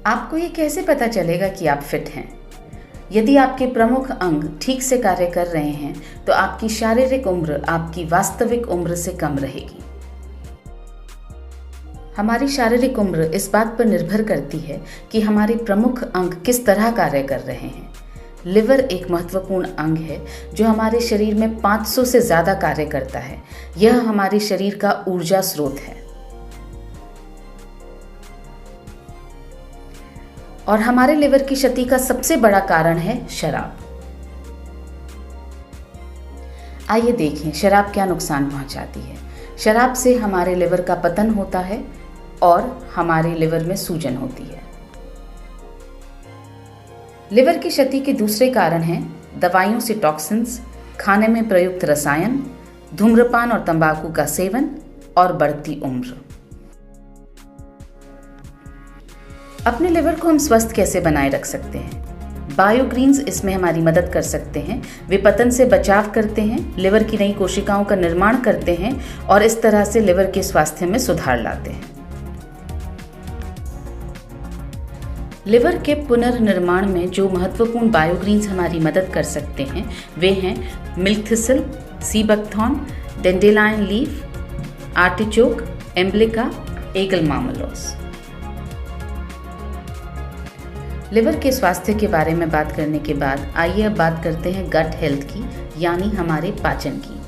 आपको ये कैसे पता चलेगा कि आप फिट हैं? यदि आपके प्रमुख अंग ठीक से कार्य कर रहे हैं तो आपकी शारीरिक उम्र आपकी वास्तविक उम्र से कम रहेगी। हमारी शारीरिक उम्र इस बात पर निर्भर करती है कि हमारे प्रमुख अंग किस तरह कार्य कर रहे हैं। लिवर एक महत्वपूर्ण अंग है जो हमारे शरीर में 500 से ज़्यादा कार्य करता है। यह हमारे शरीर का ऊर्जा स्रोत है और हमारे लिवर की क्षति का सबसे बड़ा कारण है शराब। आइए देखें शराब क्या नुकसान पहुंचाती है। शराब से हमारे लिवर का पतन होता है और हमारे लिवर में सूजन होती है। लिवर की क्षति के दूसरे कारण हैं दवाइयों से टॉक्सिन्स, खाने में प्रयुक्त रसायन, धूम्रपान और तंबाकू का सेवन और बढ़ती उम्र। अपने लिवर को हम स्वस्थ कैसे बनाए रख सकते हैं? बायोग्रीन्स इसमें हमारी मदद कर सकते हैं। वे पतन से बचाव करते हैं, लिवर की नई कोशिकाओं का निर्माण करते हैं और इस तरह से लिवर के स्वास्थ्य में सुधार लाते हैं। लिवर के पुनर्निर्माण में जो महत्वपूर्ण बायोग्रीन्स हमारी मदद कर सकते हैं वे हैं milk thistle, sea buckthorn, dandelion leaf, artichoke, emblica, aegle marmelos. Liver के स्वास्थ्य के बारे में बात करने के बाद आइए अब बात करते हैं गट हेल्थ की, यानी हमारे पाचन की।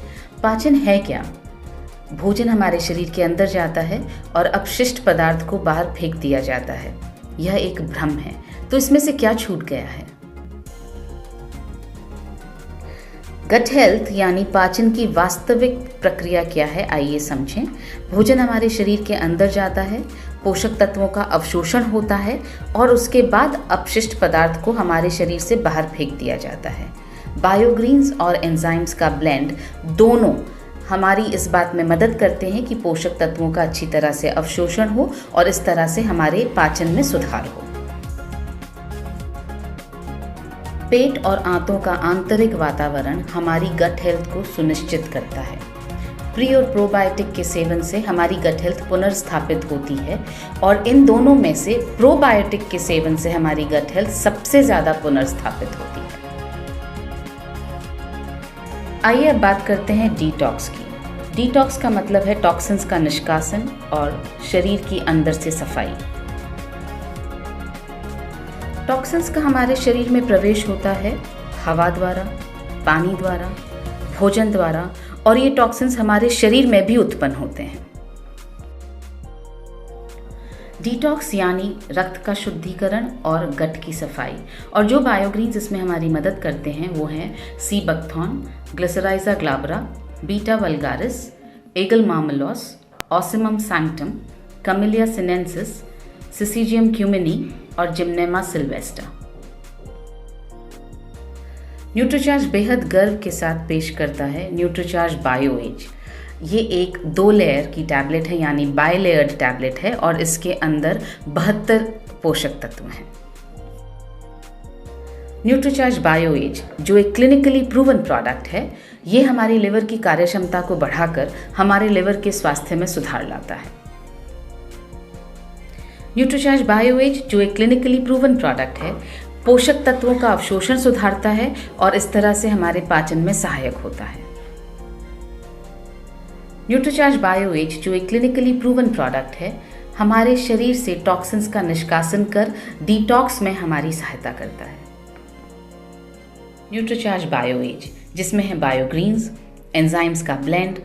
पाचन है क्या? भोजन हमारे शरीर के अंदर जाता है और अपशिष्ट पदार्थ को बाहर फेंक दिया जाता है। यह एक भ्रम है। तो इसमें से क्या छूट गया है? गट हेल्थ यानी पाचन की वास्तविक प्रक्रिया क्या है, आइए समझें। भोजन हमारे शरीर के अंदर जाता है, पोषक तत्वों का अवशोषण होता है और उसके बाद अपशिष्ट पदार्थ को हमारे शरीर से बाहर फेंक दिया जाता है। बायोग्रीन्स और एंजाइम्स का ब्लेंड दोनों हमारी इस बात में मदद करते हैं कि पोषक तत्वों का अच्छी तरह से अवशोषण हो और इस तरह से हमारे पाचन में सुधार हो। पेट और आंतों का आंतरिक वातावरण हमारी गट हेल्थ को सुनिश्चित करता है। प्री और प्रोबायोटिक के सेवन से हमारी गट हेल्थ पुनर्स्थापित होती है और इन दोनों में से प्रोबायोटिक के सेवन से हमारी गट हेल्थ सबसे ज़्यादा पुनर्स्थापित होती है। आइए अब बात करते हैं डिटॉक्स की। डिटॉक्स का मतलब है टॉक्सिन्स का निष्कासन और शरीर की अंदर से सफाई। टॉक्सिन्स का हमारे शरीर में प्रवेश होता है हवा द्वारा, पानी द्वारा, भोजन द्वारा और ये टॉक्सिन्स हमारे शरीर में भी उत्पन्न होते हैं। डिटॉक्स यानी रक्त का शुद्धिकरण और गट की सफाई। और जो बायोग्रीन्स इसमें हमारी मदद करते हैं वो हैं sea buckthorn, glycyrrhiza glabra, beta vulgaris, aegle marmelos, ocimum sanctum, camellia sinensis, syzygium cumini और जिम्नेमा सिल्वेस्टा। न्यूट्रीचार्ज बेहद गर्व के साथ पेश करता है न्यूट्रीचार्ज बायो एज। ये एक 2 लेयर की टैबलेट है यानी बाइलेयर्ड टैबलेट है और इसके अंदर 72 पोषक तत्व हैं। न्यूट्रीचार्ज बायो एज जो एक क्लिनिकली प्रूवन प्रोडक्ट है, ये हमारी लिवर की कार्यक्षमता को बढ़ाकर हमारे लिवर के स्वास्थ्य में सुधार लाता है। न्यूट्रीचार्ज बायो एज जो एक क्लिनिकली प्रूवन प्रोडक्ट है, पोषक तत्वों का अवशोषण सुधारता है और इस तरह से हमारे पाचन में सहायक होता है। न्यूट्रीचार्ज बायो एज जो एक क्लिनिकली प्रूवन प्रोडक्ट है, हमारे शरीर से टॉक्सिन्स का निष्कासन कर डिटॉक्स में हमारी सहायता करता है। न्यूट्रीचार्ज बायो एज जिसमें है बायोग्रीन्स, एंजाइम्स का ब्लेंड,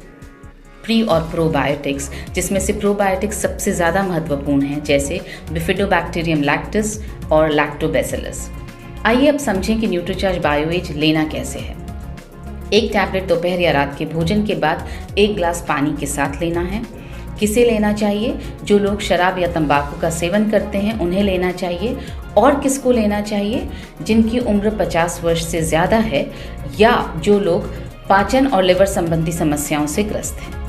प्री और प्रोबायोटिक्स जिसमें से प्रोबायोटिक्स सबसे ज़्यादा महत्वपूर्ण हैं, जैसे बिफिडोबैक्टीरियम लैक्टिस और लैक्टोबैसिलस। आइए अब समझें कि न्यूट्रीचार्ज बायो एज लेना कैसे है। एक टैबलेट दोपहर या रात के भोजन के बाद 1 ग्लास पानी के साथ लेना है। किसे लेना चाहिए? जो लोग शराब या तंबाकू का सेवन करते हैं उन्हें लेना चाहिए। और किसको लेना चाहिए? जिनकी उम्र 50 वर्ष से ज़्यादा है या जो लोग पाचन और लिवर संबंधी समस्याओं से ग्रस्त हैं।